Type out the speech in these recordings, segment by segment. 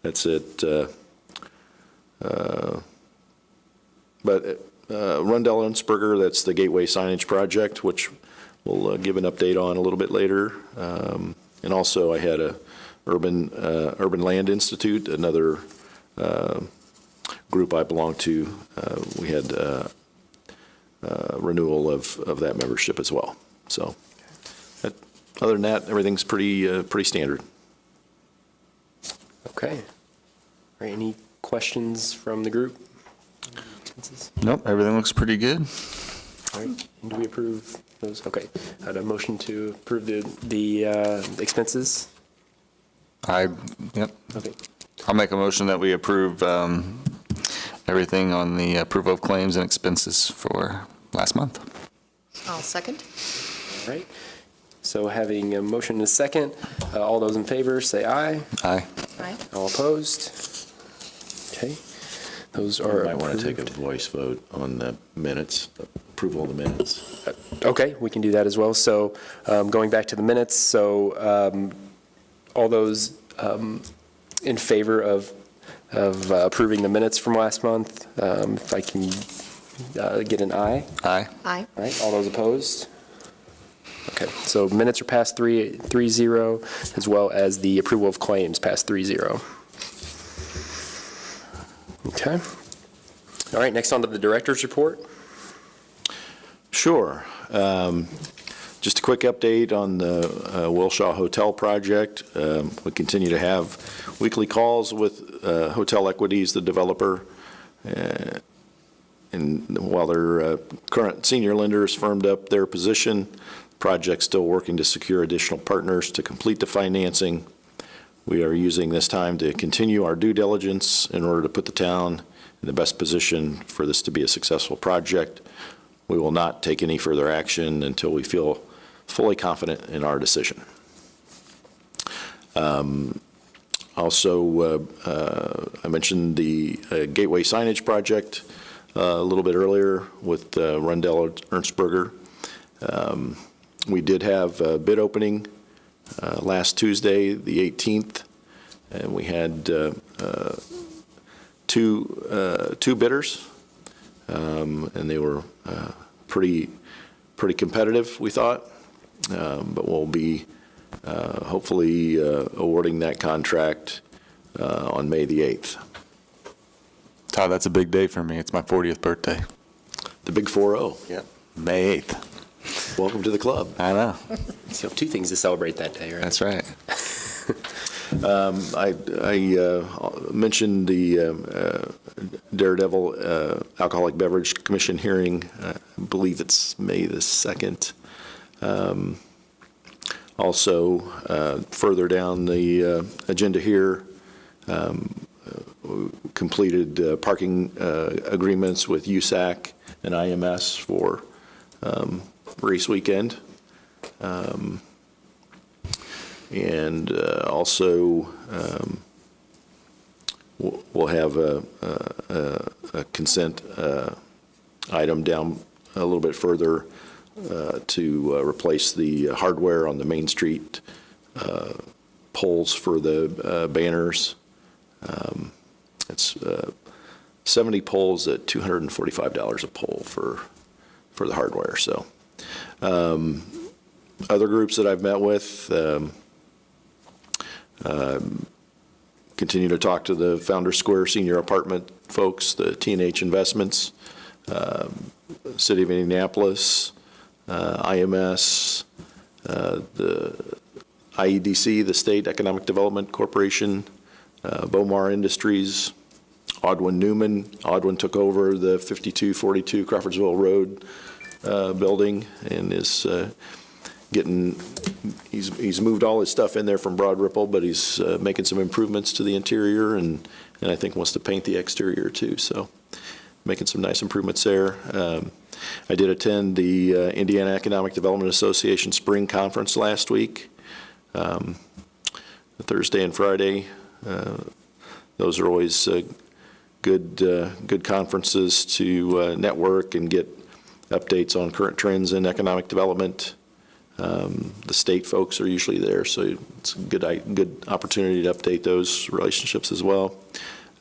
that's it. But Rundell Ensperger, that's the Gateway Signage Project, which we'll give an update on a little bit later. And also I had a Urban Land Institute, another group I belong to. We had renewal of that membership as well. So other than that, everything's pretty standard. Okay. All right, any questions from the group? Nope, everything looks pretty good. All right, and do we approve those? Okay, I had a motion to approve the expenses. Yep. Okay. I'll make a motion that we approve everything on the approval of claims and expenses for last month. I'll second. All right. So having a motion and a second, all those in favor say aye. Aye. Aye. All opposed? Okay. Those are You might want to take approved. a voice vote on the minutes, approval of the minutes. Okay, we can do that as well. So going back to the minutes, so all those in favor of approving the minutes from last month, if I can get an aye. Aye. Aye. All right, all those opposed? Okay, so minutes are passed 3-0, as well as the approval of claims passed 3-0. Okay. All right, next on to the director's report. Sure. Just a quick update on the Wilshaw Hotel project. We continue to have weekly calls with Hotel Equities, the developer, and while their current senior lenders firmed up their position, the project's still working to secure additional partners to complete the financing. We are using this time to continue our due diligence in order to put the town in the best position for this to be a successful project. We will not take any further action until we feel fully confident in our decision. Also, I mentioned the Gateway Signage Project a little bit earlier with Rundell Ensperger. We did have a bid opening last Tuesday, the 18th, and we had two bidders, and they were pretty competitive, we thought, but we'll be hopefully awarding that contract on May the 8th. Todd, that's a big day for me. It's my 40th birthday. The big 4-0. Yeah. May 8th. Welcome to the club. I know. So two things to celebrate that day, right? That's right. I mentioned the Daredevil Alcoholic Beverage Commission hearing. I believe it's May the 2nd. Also, further down the agenda here, completed parking agreements with USAC and IMS for race weekend. And also, we'll have a consent item down a little bit further to replace the hardware on the Main Street poles for the banners. It's 70 poles at $245 a pole for the hardware. So other groups that I've met with, continue to talk to the Founders Square Senior Apartment folks, the T&H Investments, City of Indianapolis, IMS, the IEDC, the State Economic Development Corporation, Bomar Industries, Audwin Newman. Audwin took over the 5242 Crawfordsville Road building and is he's moved all his stuff in there from Broad Ripple, but he's making some improvements to the interior and I think wants to paint the exterior too. So making some nice improvements there. I did attend the Indiana Economic Development Association Spring Conference last week, Thursday and Friday. Those are always good conferences to network and get updates on current trends in economic development. The state folks are usually there, so it's a good opportunity to update those relationships as well.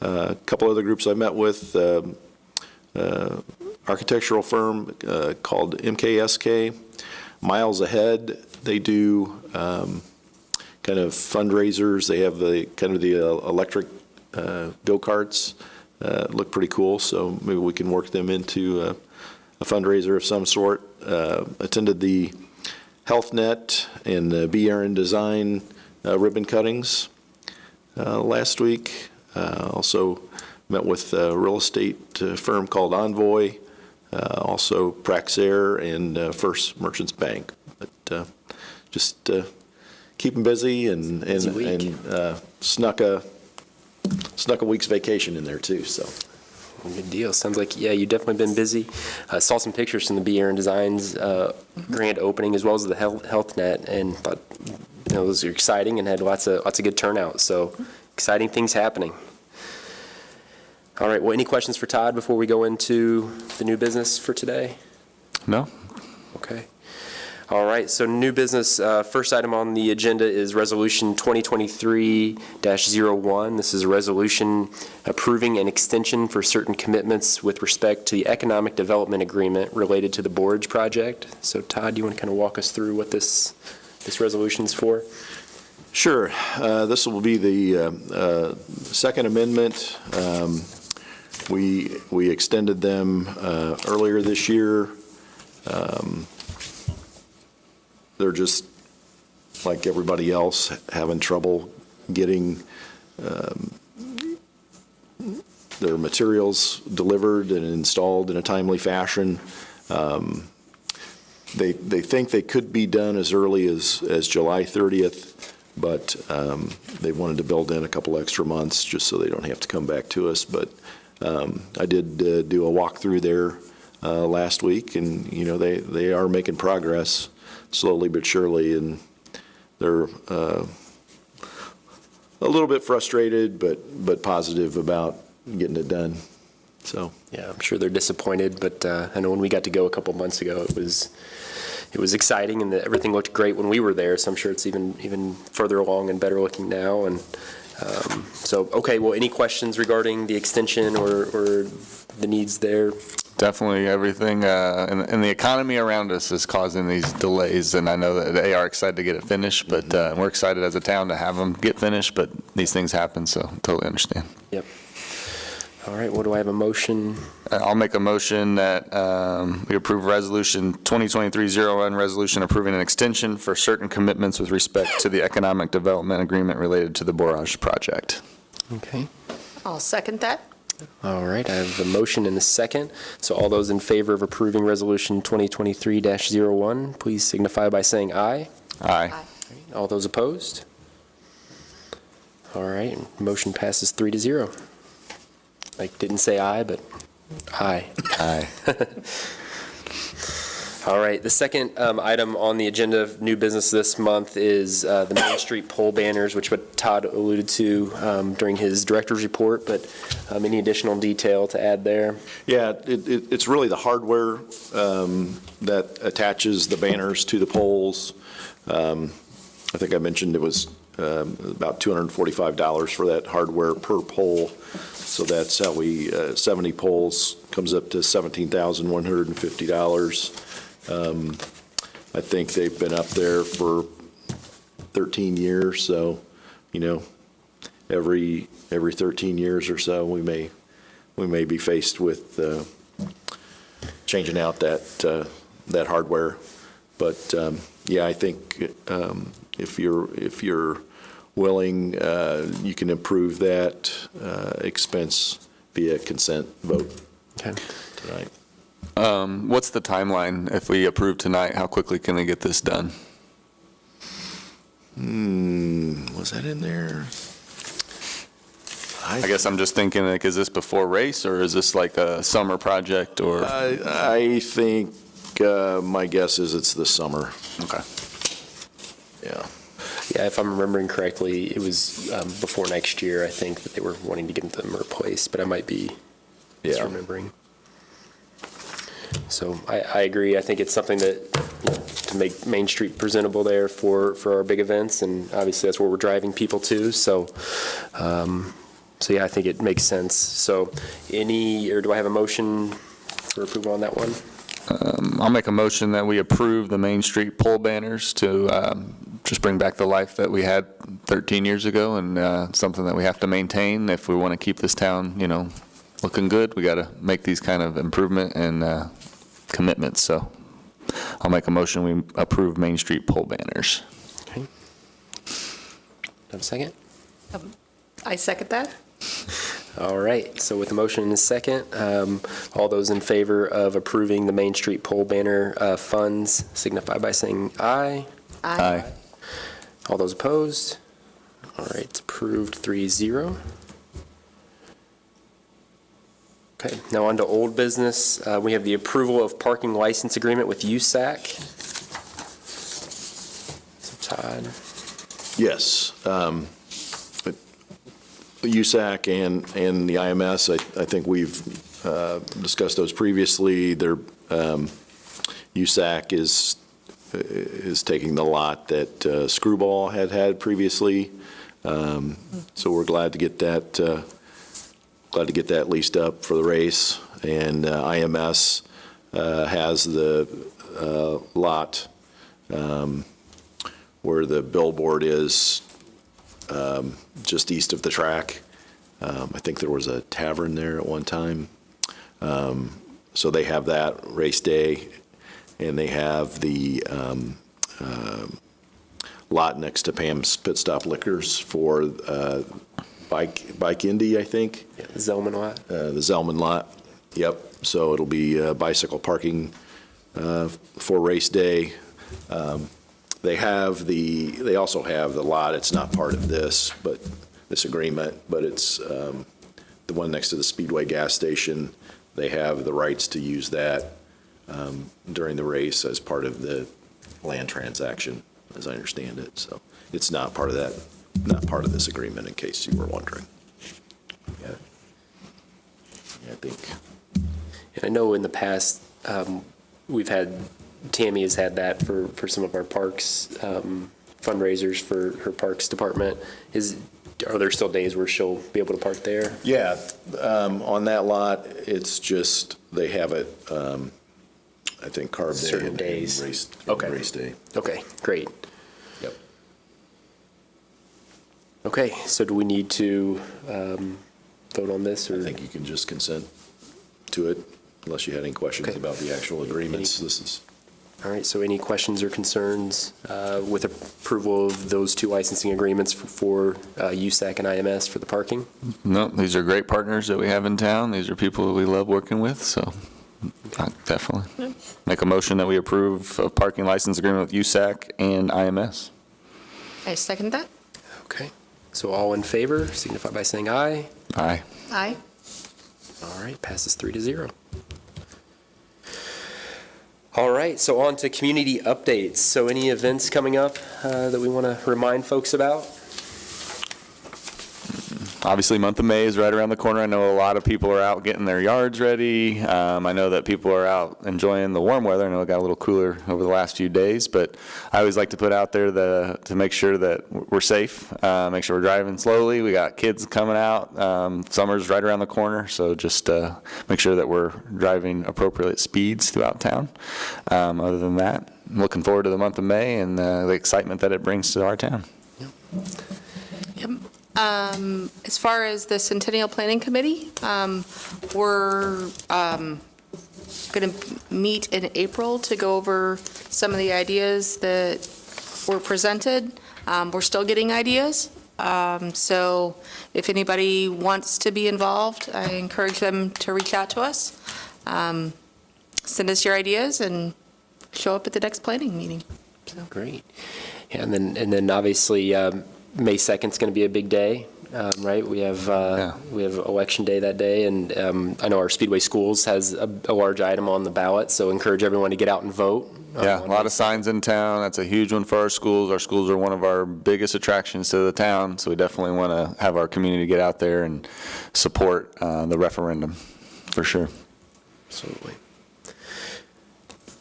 A couple other groups I met with, architectural firm called MKSK, Miles Ahead. They do kind of fundraisers. They have the electric go-karts. Look pretty cool, so maybe we can work them into a fundraiser of some sort. Attended the HealthNet and the Be Aaron Design ribbon cuttings last week. Also met with a real estate firm called Envoy, also Praxair and First Merchants Bank. But just keeping busy and snuck a week's vacation in there too. So. Good deal. Sounds like, yeah, you've definitely been busy. Saw some pictures from the Be Aaron Designs grand opening as well as the HealthNet, and thought, those are exciting and had lots of good turnout. So exciting things happening. All right. Well, any questions for Todd before we go into the new business for today? No? Okay. All right, so new business, first item on the agenda is Resolution 2023-01. This is a resolution approving an extension for certain commitments with respect to the Economic Development Agreement related to the Borage project. So Todd, do you want to kind of walk us through what this resolution is for? Sure. This will be the Second Amendment. We extended them earlier this year. They're just, like everybody else, having trouble getting their materials delivered and installed in a timely fashion. They think they could be done as early as July 30th, but they wanted to build in a couple extra months just so they don't have to come back to us. But I did do a walkthrough there last week, and they are making progress slowly but surely, and they're a little bit frustrated, but positive about getting it done. So yeah, I'm sure they're disappointed, but I know when we got to go a couple months ago, it was exciting, and everything looked great when we were there. So I'm sure it's even further along and better looking now. And so, okay, well, any questions regarding the extension or the needs there? Definitely everything, and the economy around us is causing these delays, and I know that they are excited to get it finished, but we're excited as a town to have them get finished, but these things happen, so totally understand. Yep. All right, what do I have a motion? I'll make a motion that we approve Resolution 2023-01, resolution approving an extension for certain commitments with respect to the Economic Development Agreement related to the Borage project. Okay. I'll second that. All right, I have the motion and the second. So all those in favor of approving Resolution 2023-01, please signify by saying aye. Aye. All those opposed? All right, motion passes 3-0. I didn't say aye, but aye. Aye. All right, the second item on the agenda of new business this month is the Main Street pole banners, which what Todd alluded to during his director's report, but any additional detail to add there? yeah, it's really the hardware that attaches the banners to the poles. I think I mentioned it was about $245 for that hardware per pole. So that's how 70 poles comes up to $17,150. I think they've been up there for 13 years, so every 13 years or so we may be faced with changing out that hardware. But yeah, I think if you're willing, you can approve that expense via consent vote tonight. What's the timeline if we approve tonight? How quickly can they get this done? Was that in there? I guess I'm just thinking, like, is this before race, or is this like a summer project, or? I think my guess is it's this summer. Okay. Yeah. Yeah, if I'm remembering correctly, it was before next year, I think, that they were wanting to get them replaced, but I might be misremembering. So I agree. I think it's something that to make Main Street presentable there for our big events, and obviously that's where we're driving people to, so yeah, I think it makes sense. So do I have a motion for approval on that one? I'll make a motion that we approve the Main Street pole banners to just bring back the life that we had 13 years ago, and something that we have to maintain if we want to keep this town, looking good. We got to make these kind of improvement and commitments. So I'll make a motion we approve Main Street pole banners. Okay. Have a second? I second that. All right, so with the motion and a second, all those in favor of approving the Main Street pole banner funds signify by saying aye. Aye. All those opposed? All right, it's approved 3-0. Okay, now on to old business. We have the approval of parking license agreement with USAC. So Todd. Yes. USAC and the IMS, I think we've discussed those previously. USAC is taking the lot that Screwball had previously. So we're glad to get that leased up for the race. And IMS has the lot where the billboard is, just east of the track. I think there was a tavern there at one time. So they have that race day, and they have the lot next to Pam's Pit Stop Liquors for Bike Indy, I think. Yeah, the Zellman lot. The Zellman lot, yep. So it'll be bicycle parking for race day. They also have the lot, it's not part of this agreement, but it's the one next to the Speedway gas station. They have the rights to use that during the race as part of the land transaction, as I understand it. So it's not part of this agreement, in case you were wondering. Yeah, I think. And I know in the past, Tammy has had that for some of our parks, fundraisers for her parks department. Are there still days where she'll be able to park there? Yeah, on that lot, it's just, they have it, I think, carved in. Certain days. Race day. Okay, great. Yep. Okay, so do we need to vote on this? Or? I think you can just consent to it, unless you had any questions Okay. about the actual agreements. All right, so any questions or concerns with approval of those two licensing agreements for USAC and IMS for the parking? No, these are great partners that we have in town. These are people that we love working with, so definitely. Make a motion that we approve a parking license agreement with USAC and IMS. I second that. Okay, so all in favor signify by saying aye. Aye. Aye. All right, passes 3-0. All right, so on to community updates. So any events coming up that we want to remind folks about? Obviously, month of May is right around the corner. I know a lot of people are out getting their yards ready. I know that people are out enjoying the warm weather. I know it got a little cooler over the last few days, but I always like to put out there to make sure that we're safe, make sure we're driving slowly. We got kids coming out. Summer's right around the corner, so just make sure that we're driving appropriate speeds throughout town. Other than that, I'm looking forward to the month of May and the excitement that it brings to our town. Yep. As far as the Centennial Planning Committee, we're going to meet in April to go over some of the ideas that were presented. We're still getting ideas, so if anybody wants to be involved, I encourage them to reach out to us. Send us your ideas and show up at the next planning meeting. So. Great. Yeah, and then obviously May 2nd is going to be a big day, right? We have election day that day, and I know our Speedway Schools has a large item on the ballot, so encourage everyone to get out and vote. Yeah, a lot of signs in town. That's a huge one for our schools. Our schools are one of our biggest attractions to the town, so we definitely want to have our community get out there and support the referendum, for sure. Absolutely.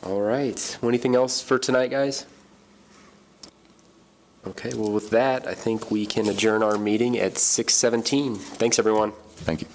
All right. Well, anything else for tonight, guys? Okay, well, with that, I think we can adjourn our meeting at 6:17. Thanks, everyone. Thank you.